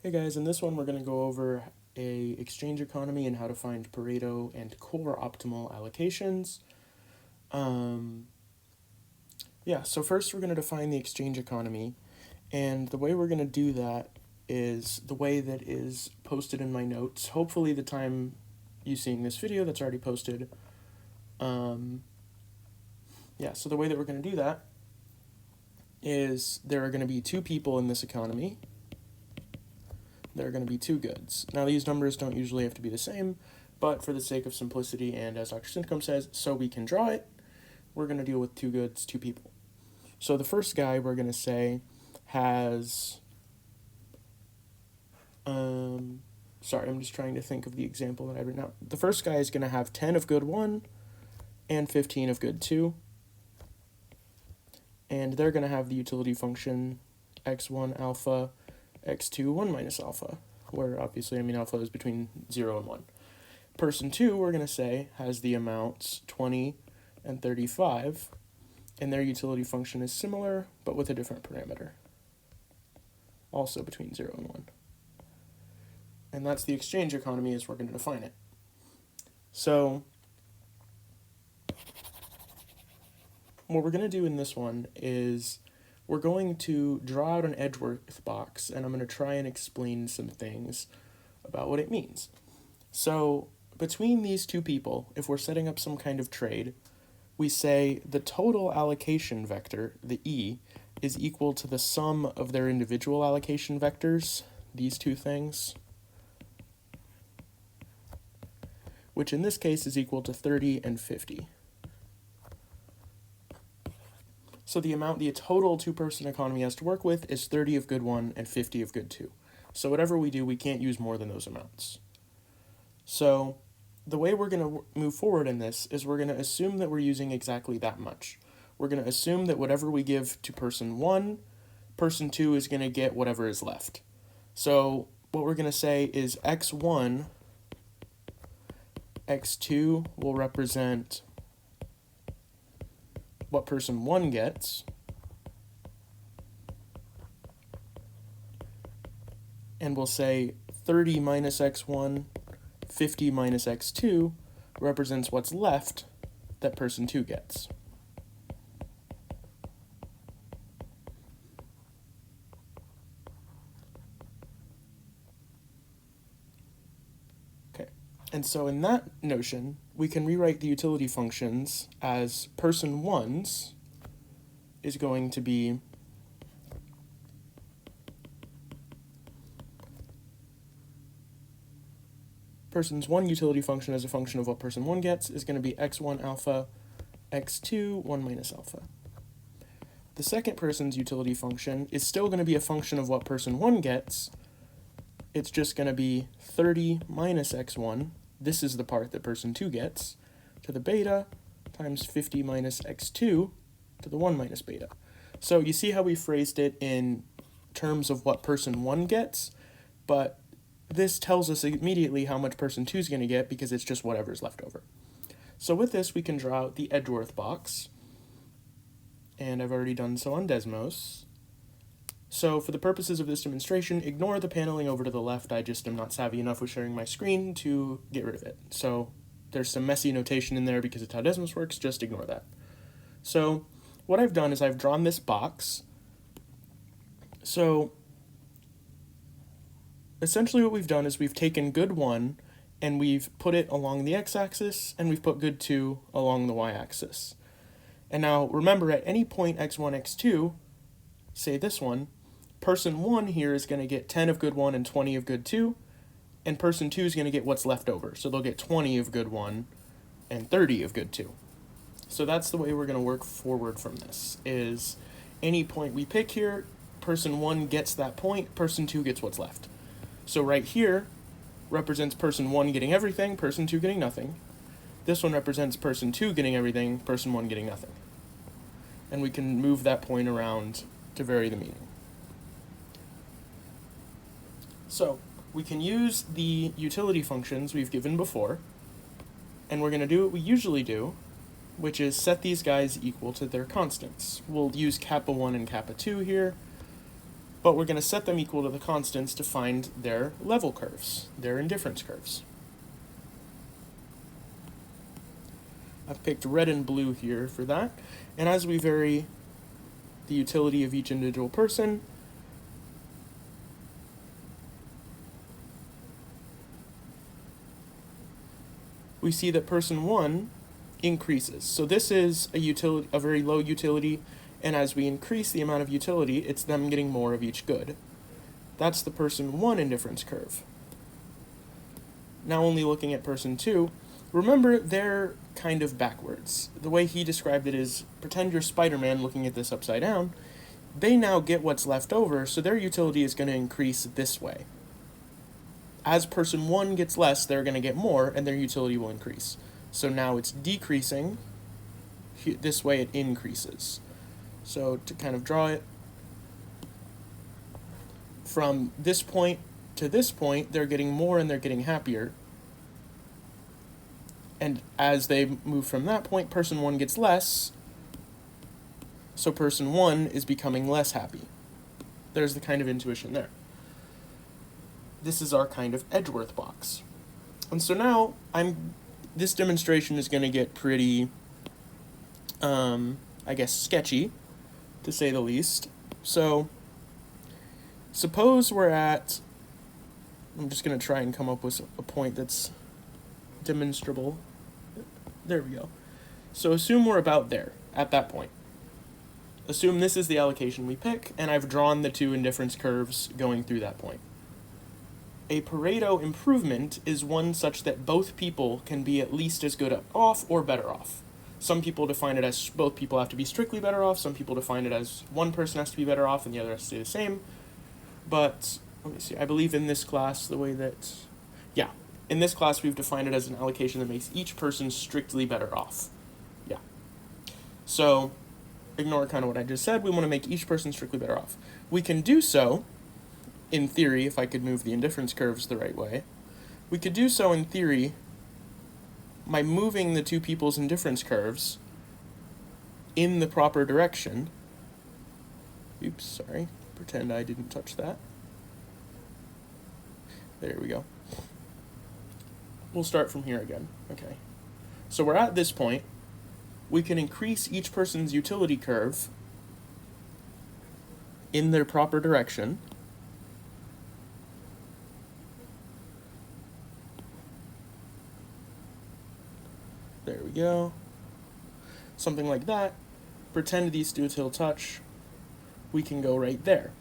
Hey guys, in this one we're going to go over a exchange economy and how to find Pareto and core optimal allocations. So first we're going to define the exchange economy, and the way we're going to do that is the way that is posted in my notes. Hopefully the time you seeing this video that's already posted. So the way that we're going to do that is there are going to be two people in this economy. There are going to be two goods. Now these numbers don't usually have to be the same, but for the sake of simplicity and as Dr. Syncombe says, so we can draw it, we're going to deal with two goods, two people. So the first guy we're going to say has, I'm just trying to think of the example that I've written out. The first guy is going to have 10 of good 1 and 15 of good 2. And they're going to have the utility function x1 alpha x2 1 minus alpha, where obviously alpha is between 0 and 1. Person 2, we're going to say, has the amounts 20 and 35, and their utility function is similar, but with a different parameter, also between 0 and 1. And that's the exchange economy as we're going to define it. So what we're going to do in this one is we're going to draw out an Edgeworth box, and I'm going to try and explain some things about what it means. So between these two people, if we're setting up some kind of trade, we say the total allocation vector, the E, is equal to the sum of their individual allocation vectors, these two things, which in this case is equal to 30 and 50. So the total two-person economy has to work with is 30 of good 1 and 50 of good 2. So whatever we do, we can't use more than those amounts. So the way we're going to move forward in this is we're going to assume that we're using exactly that much. We're going to assume that whatever we give to person 1, person 2 is going to get whatever is left. So what we're going to say is x1, x2 will represent what person 1 gets, and we'll say 30 minus x1, 50 minus x2 represents what's left that person 2 gets. Okay, and so in that notion, we can rewrite the utility functions as person 1's is going to be person's 1 utility function as a function of what person 1 gets is going to be x1 alpha, x2 1 minus alpha. The second person's utility function is still going to be a function of what person 1 gets. It's just going to be 30 minus x1. This is the part that person 2 gets, to the beta, times 50 minus x2 to the 1 minus beta. So you see how we phrased it in terms of what person 1 gets, but this tells us immediately how much person 2 is going to get because it's just whatever's left over. So with this, we can draw out the Edgeworth box, and I've already done so on Desmos. So for the purposes of this demonstration, ignore the paneling over to the left. I just am not savvy enough with sharing my screen to get rid of it. So there's some messy notation in there because it's how Desmos works, just ignore that. So what I've done is I've drawn this box. So essentially what we've done is we've taken good 1 and we've put it along the x-axis and we've put good 2 along the y-axis. And now remember, at any point x1, x2, say this one, person 1 here is going to get 10 of good 1 and 20 of good 2, and person 2 is going to get what's left over. So they'll get 20 of good 1 and 30 of good 2. So that's the way we're going to work forward from this, is any point we pick here, person 1 gets that point, person 2 gets what's left. So right here represents person 1 getting everything, person 2 getting nothing. This one represents person 2 getting everything, person 1 getting nothing. And we can move that point around to vary the meaning. So we can use the utility functions we've given before, and we're going to do what we usually do, which is set these guys equal to their constants. We'll use kappa 1 and kappa 2 here. but we're going to set them equal to the constants to find their level curves, their indifference curves. I've picked red and blue here for that, and as we vary the utility of each individual person, we see that person 1 increases. So this is a very low utility, and as we increase the amount of utility, it's them getting more of each good. That's the person 1 indifference curve. Now only looking at person 2, remember they're kind of backwards. The way he described it is, pretend you're Spider-Man looking at this upside down. They now get what's left over, so their utility is going to increase this way. As person 1 gets less, they're going to get more, and their utility will increase. So now it's decreasing. This way it increases. So to kind of draw it, from this point to this point, they're getting more and they're getting happier. And as they move from that point, person 1 gets less, so person 1 is becoming less happy. There's the kind of intuition there. This is our kind of Edgeworth box. And so now this demonstration is going to get pretty, I guess, sketchy, to say the least. So suppose we're at, I'm just going to try and come up with a point that's demonstrable. There we go. So assume we're about there, at that point. Assume this is the allocation we pick, and I've drawn the two indifference curves going through that point. A Pareto improvement is one such that both people can be at least as good off or better off. Some people define it as both people have to be strictly better off, some people define it as one person has to be better off and the other has to stay the same. But, let me see, I believe in this class, in this class we've defined it as an allocation that makes each person strictly better off. Yeah. So, ignore kind of what I just said, we want to make each person strictly better off. We can do so, in theory, if I could move the indifference curves the right way, we could do so in theory by moving the two people's indifference curves in the proper direction. Oops, sorry. Pretend I didn't touch that. There we go. We'll start from here again. Okay. So we're at this point. We can increase each person's utility curve in their proper direction. There we go. Something like that. Pretend these two still touch. We can go right there.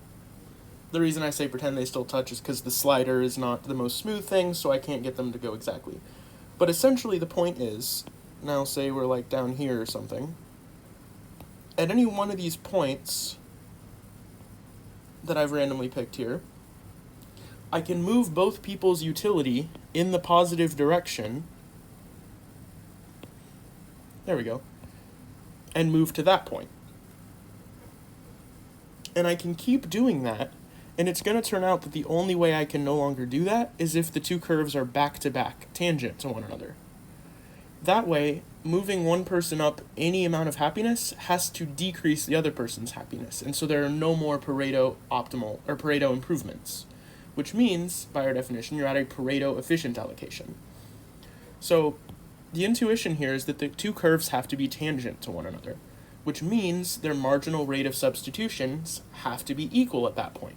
The reason I say pretend they still touch is because the slider is not the most smooth thing, so I can't get them to go exactly. But essentially the point is, now say we're like down here or something, at any one of these points that I've randomly picked here, I can move both people's utility in the positive direction. There we go. And move to that point. And I can keep doing that, and it's going to turn out that the only way I can no longer do that is if the two curves are back-to-back, tangent to one another. That way, moving one person up any amount of happiness has to decrease the other person's happiness, and so there are no more Pareto optimal, or Pareto improvements, which means, by our definition, you're at a Pareto efficient allocation. So, the intuition here is that the two curves have to be tangent to one another, which means their marginal rate of substitutions have to be equal at that point.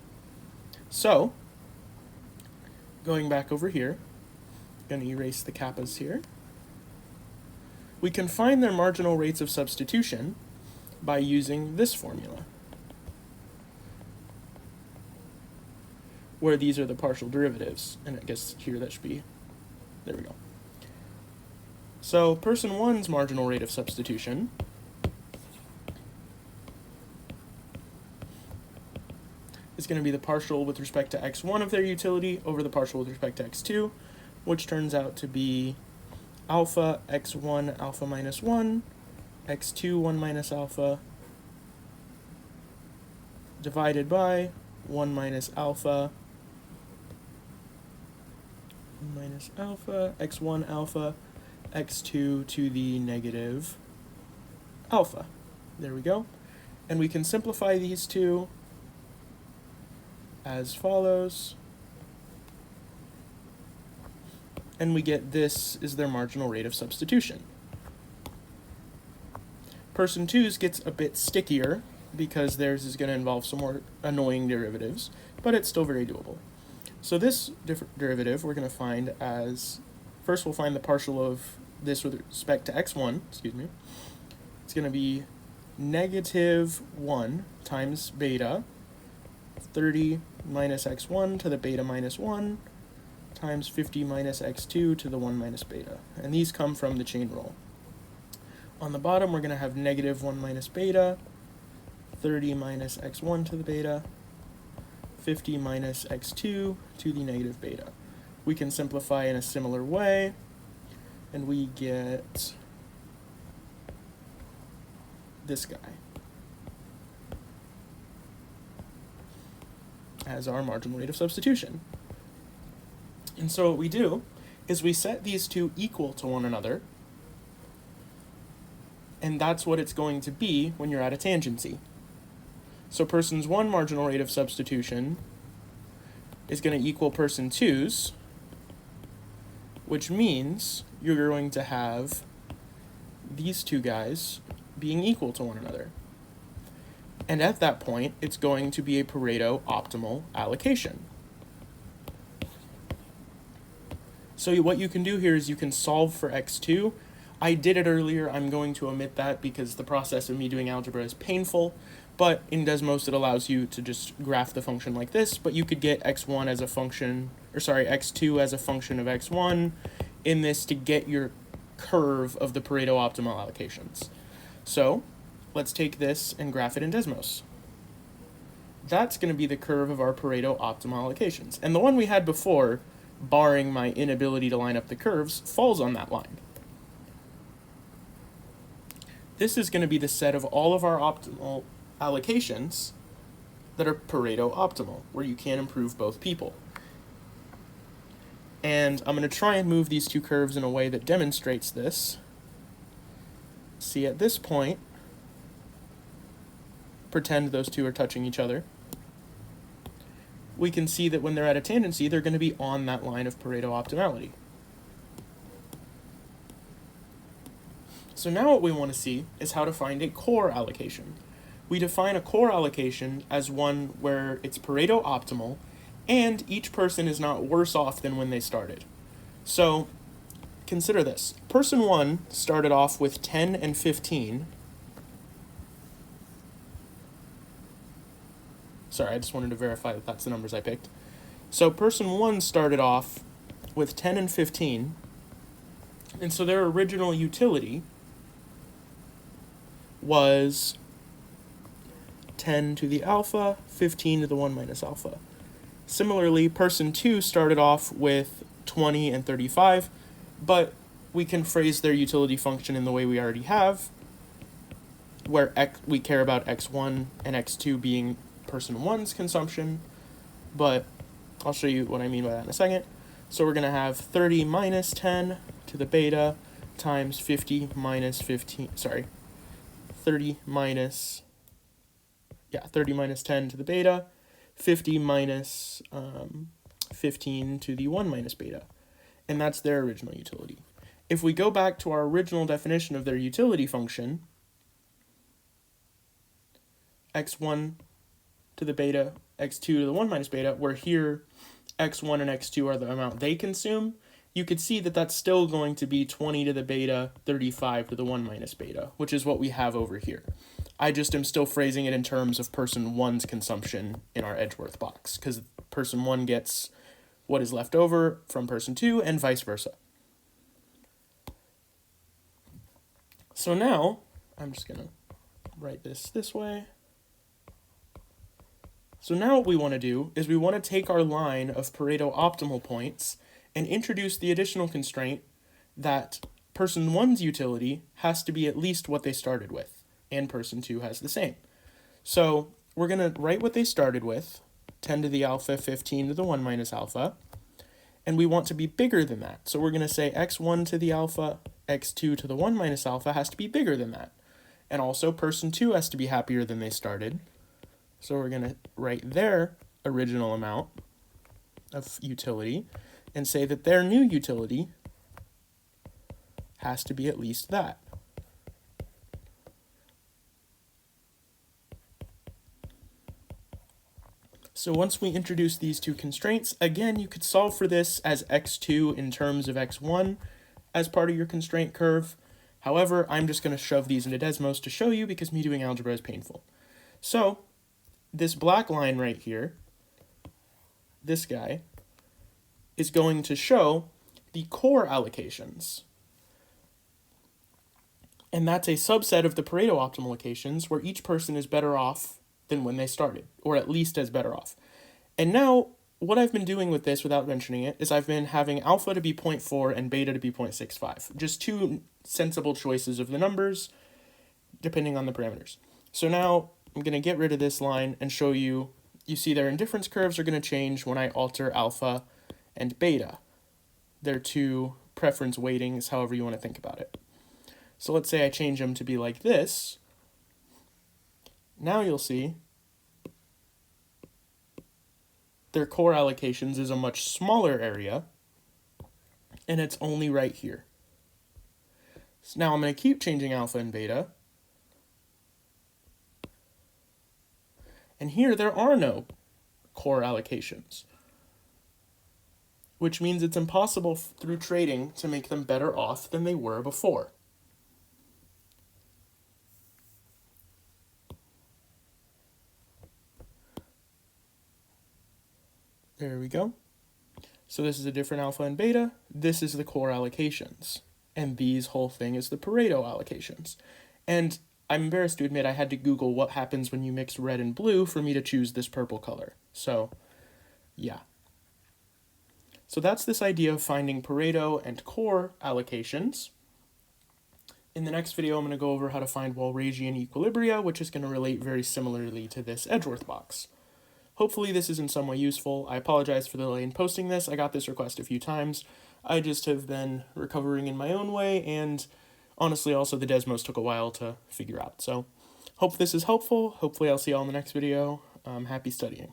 So, going back over here, I'm going to erase the kappas here. We can find their marginal rates of substitution by using this formula, where these are the partial derivatives, and I guess here that should be, there we go. So, person 1's marginal rate of substitution is going to be the partial with respect to x1 of their utility over the partial with respect to x2, which turns out to be alpha x1 alpha minus 1, x2 1 minus alpha, divided by 1 minus alpha, minus alpha, x1 alpha, x2 to the negative alpha. There we go. And we can simplify these two as follows. And we get this is their marginal rate of substitution. Person 2's gets a bit stickier because theirs is going to involve some more annoying derivatives, but it's still very doable. So this derivative we're going to find as, first we'll find the partial of this with respect to x1, It's going to be negative 1 times beta, 30 minus x1 to the beta minus 1, times 50 minus x2 to the 1 minus beta. And these come from the chain rule. On the bottom, we're going to have negative 1 minus beta, 30 minus x1 to the beta, 50 minus x2 to the negative beta. We can simplify in a similar way, and we get this guy as our marginal rate of substitution. And so what we do is we set these two equal to one another, and that's what it's going to be when you're at a tangency. So person's 1 marginal rate of substitution is going to equal person 2's, which means you're going to have these two guys being equal to one another. And at that point, it's going to be a Pareto optimal allocation. So what you can do here is you can solve for x2. I did it earlier. I'm going to omit that because the process of me doing algebra is painful. But in Desmos, it allows you to just graph the function like this. But you could get x1 as a function, x2 as a function of x1 in this to get your curve of the Pareto optimal allocations. So let's take this and graph it in Desmos. That's going to be the curve of our Pareto optimal allocations. And the one we had before, barring my inability to line up the curves, falls on that line. This is going to be the set of all of our optimal allocations that are Pareto optimal, where you can improve both people. And I'm going to try and move these two curves in a way that demonstrates this. See, at this point, pretend those two are touching each other. We can see that when they're at a tangency, they're going to be on that line of Pareto optimality. So now what we want to see is how to find a core allocation. We define a core allocation as one where it's Pareto optimal and each person is not worse off than when they started. So consider this. Person 1 started off with 10 and 15. Sorry, I just wanted to verify that that's the numbers I picked. So person 1 started off with 10 and 15, and so their original utility was 10 to the alpha, 15 to the 1 minus alpha. Similarly, person 2 started off with 20 and 35, but we can phrase their utility function in the way we already have, where we care about x1 and x2 being person 1's consumption, but I'll show you what I mean by that in a second. So we're going to have 30 minus 10 to the beta times 50 minus 15, 30 minus 10 to the beta, 50 minus 15 to the 1 minus beta. And that's their original utility. If we go back to our original definition of their utility function, x1 to the beta, x2 to the 1 minus beta, where here x1 and x2 are the amount they consume, you could see that that's still going to be 20 to the beta, 35 to the 1 minus beta, which is what we have over here. I just am still phrasing it in terms of person 1's consumption in our Edgeworth box, because person 1 gets what is left over from person 2 and vice versa. So now, I'm just going to write this way. So now what we want to do is we want to take our line of Pareto optimal points and introduce the additional constraint that person 1's utility has to be at least what they started with, and person 2 has the same. So we're going to write what they started with, 10 to the alpha, 15 to the 1 minus alpha, and we want to be bigger than that. So we're going to say x1 to the alpha, x2 to the 1 minus alpha has to be bigger than that. And also person 2 has to be happier than they started. So we're going to write their original amount of utility and say that their new utility has to be at least that. So once we introduce these two constraints, again, you could solve for this as x2 in terms of x1 as part of your constraint curve. However, I'm just going to shove these into Desmos to show you because me doing algebra is painful. So this black line right here, this guy, is going to show the core allocations. And that's a subset of the Pareto optimal locations where each person is better off than when they started, or at least as better off. And now, what I've been doing with this without mentioning it is I've been having alpha to be 0.4 and beta to be 0.65. Just two sensible choices of the numbers, depending on the parameters. So now I'm going to get rid of this line and show you, you see their indifference curves are going to change when I alter alpha and beta. They're two preference weightings, however you want to think about it. So let's say I change them to be like this. Now you'll see their core allocations is a much smaller area, and it's only right here. So now I'm going to keep changing alpha and beta. And here there are no core allocations, which means it's impossible through trading to make them better off than they were before. There we go. So this is a different alpha and beta. This is the core allocations. And these whole thing is the Pareto allocations. And I'm embarrassed to admit I had to Google what happens when you mix red and blue for me to choose this purple color. So, yeah. So that's this idea of finding Pareto and core allocations. In the next video, I'm going to go over how to find Walrasian equilibria, which is going to relate very similarly to this Edgeworth box. Hopefully this is in some way useful. I apologize for the delay in posting this. I got this request a few times. I just have been recovering in my own way, and honestly also the Desmos took a while to figure out. So hope this is helpful. Hopefully I'll see you all in the next video. Happy studying.